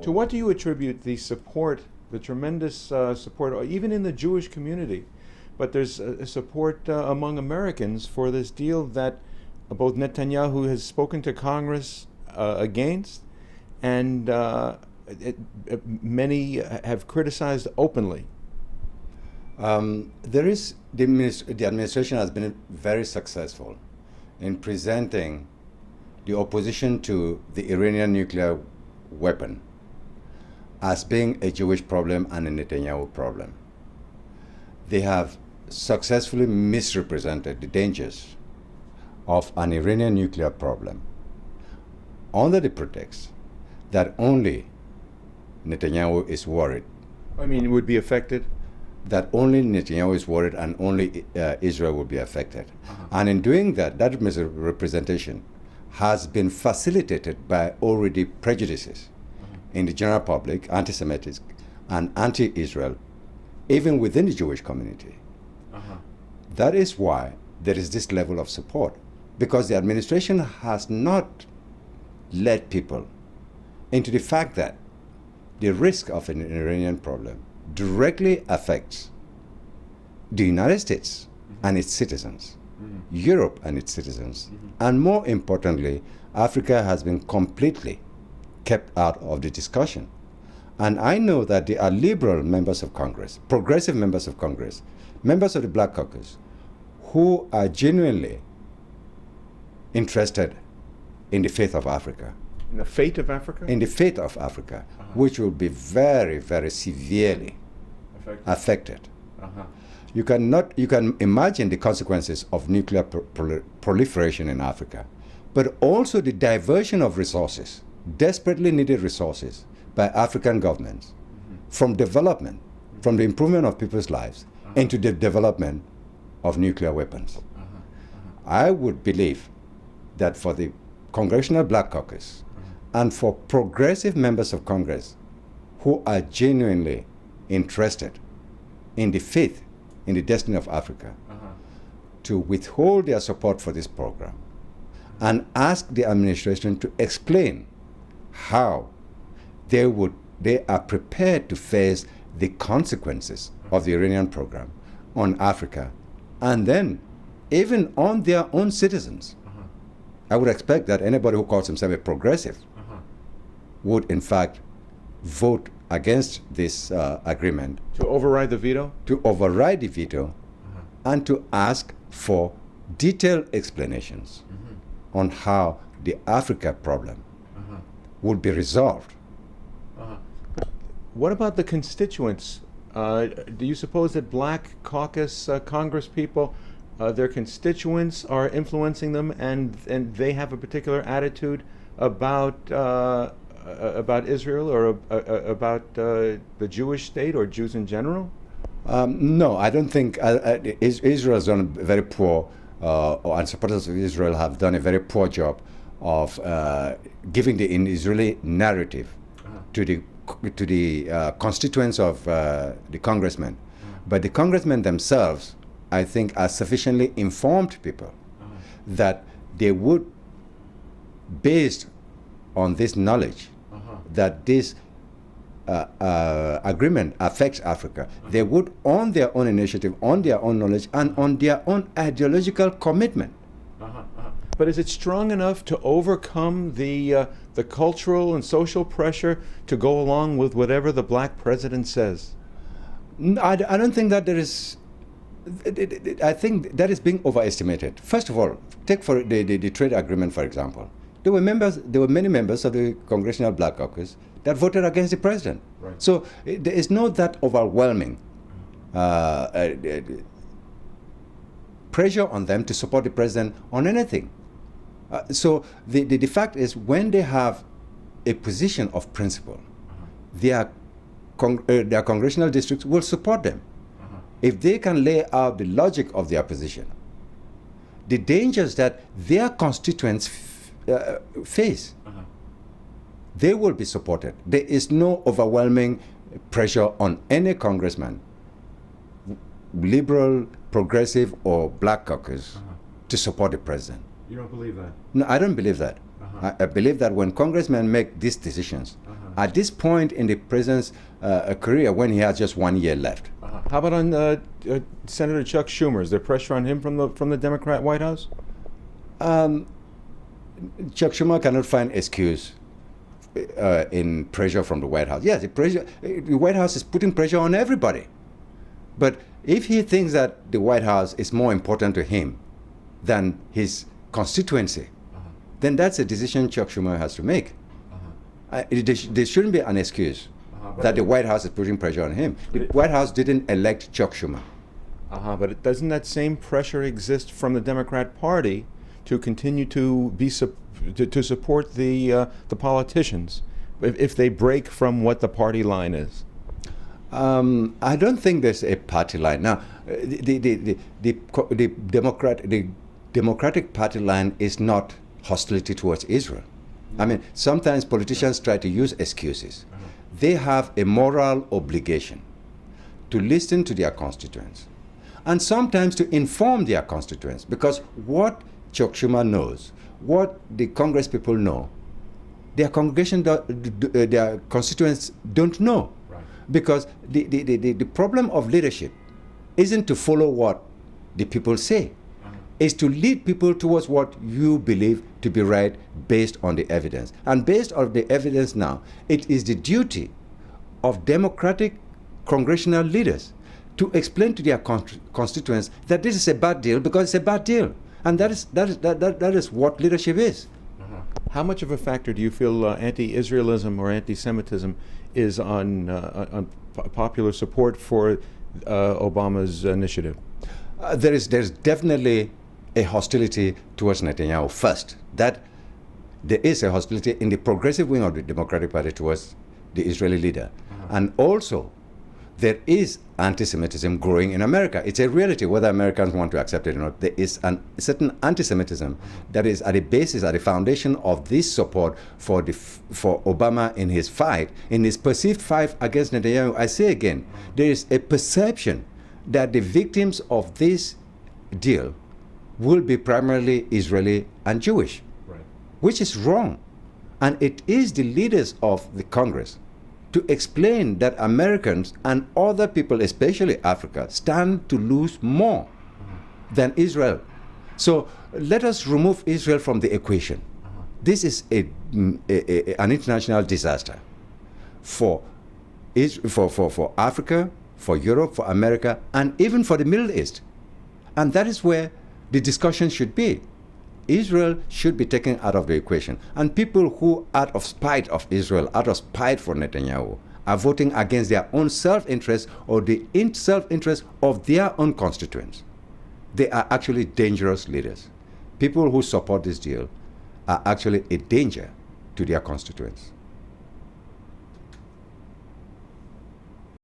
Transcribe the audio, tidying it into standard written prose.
To what do you attribute the support, the tremendous support, even in the Jewish community? But there's support among Americans for this deal that both Netanyahu has spoken to Congress against, and many have criticized openly. The administration has been very successful in presenting the opposition to the Iranian nuclear weapon as being a Jewish problem and a Netanyahu problem. They have successfully misrepresented the dangers of an Iranian nuclear problem under the pretext that only Netanyahu is worried. I mean, it would be affected? That only Netanyahu is worried and only Israel will be affected. And in doing that, that misrepresentation has been facilitated by already prejudices in the general public, anti-Semitic and anti-Israel, even within the Jewish community. That is why there is this level of support, because the administration has not led people into the fact that the risk of an Iranian problem directly affects the United States and its citizens, Europe and its citizens, and more importantly, Africa has been completely kept out of the discussion. And I know that there are liberal members of Congress, progressive members of Congress, members of the Black Caucus, who are genuinely interested in the fate of Africa. In the fate of Africa? In the fate of Africa, which will be very, very severely affected. You can imagine the consequences of nuclear proliferation in Africa, but also the diversion of resources, desperately needed resources by African governments from development, from the improvement of people's lives, into the development of nuclear weapons. I would believe that for the Congressional Black Caucus and for progressive members of Congress who are genuinely interested in the fate, in the destiny of Africa, to withhold their support for this program and ask the administration to explain how they are prepared to face the consequences of the Iranian program on Africa, and then even on their own citizens. I would expect that anybody who calls himself a progressive would in fact vote against this agreement. To override the veto? To override the veto and to ask for detailed explanations on how the Africa problem would be resolved. What about the constituents? Do you suppose that Black Caucus Congress people, their constituents are influencing them, and they have a particular attitude about Israel or about the Jewish state or Jews in general? No, I don't think Israel has done a very poor, and supporters of Israel have done a very poor job of giving the Israeli narrative to the constituents of the congressmen. But the congressmen themselves, I think, are sufficiently informed people that they would, based on this knowledge, that this agreement affects Africa, they would, on their own initiative, on their own knowledge, and on their own ideological commitment. But is it strong enough to overcome the cultural and social pressure to go along with whatever the black president says? I don't think that there is. I think that is being overestimated. First of all, take for the trade agreement, for example. There were many members of the Congressional Black Caucus that voted against the president. Right. So there is no that overwhelming pressure on them to support the president on anything. So the fact is, when they have a position of principle, their congressional districts will support them. If they can lay out the logic of their position, the dangers that their constituents face, they will be supported. There is no overwhelming pressure on any congressman, liberal, progressive, or black caucus, to support the president. You don't believe that? No, I don't believe that. I believe that when congressmen make these decisions at this point in the president's career when he has just 1 year left. How about on Senator Chuck Schumer? Is there pressure on him from the Democrat White House? Chuck Schumer cannot find excuse in pressure from the White House. Yes, the White House is putting pressure on everybody. But if he thinks that the White House is more important to him than his constituency, then that's a decision Chuck Schumer has to make. There shouldn't be an excuse that the White House is putting pressure on him. The White House didn't elect Chuck Schumer. But doesn't that same pressure exist from the Democrat Party to continue to be to support the politicians if they break from what the party line is? I don't think there's a party line. Now, the Democratic Party line is not hostility towards Israel. I mean, sometimes politicians try to use excuses. They have a moral obligation to listen to their constituents and sometimes to inform their constituents, because what Chuck Schumer knows, what the Congress people know, their their constituents don't know. Right. Because the problem of leadership isn't to follow what the people say. Is to lead people towards what you believe to be right based on the evidence. And based on the evidence now, it is the duty of Democratic congressional leaders to explain to their constituents that this is a bad deal because it's a bad deal. And that is what leadership is. How much of a factor do you feel anti-Israelism or anti-Semitism is on popular support for Obama's initiative? There's definitely a hostility towards Netanyahu first. That there is a hostility in the progressive wing of the Democratic Party towards the Israeli leader. And also, there is anti-Semitism growing in America. It's a reality, whether Americans want to accept it or not. There is a certain anti-Semitism that is at the basis, at the foundation of this support for Obama in his fight, in his perceived fight against Netanyahu. I say again, there is a perception that the victims of this deal will be primarily Israeli and Jewish, right, which is wrong. And it is the leaders of the Congress to explain that Americans and other people, especially Africa, stand to lose more than Israel. So let us remove Israel from the equation. This is an international disaster for Africa, for Europe, for America, and even for the Middle East. And that is where the discussion should be. Israel should be taken out of the equation. And people who, out of spite of Israel, out of spite for Netanyahu, are voting against their own self-interest or the self-interest of their own constituents, they are actually dangerous leaders. People who support this deal are actually a danger to their constituents.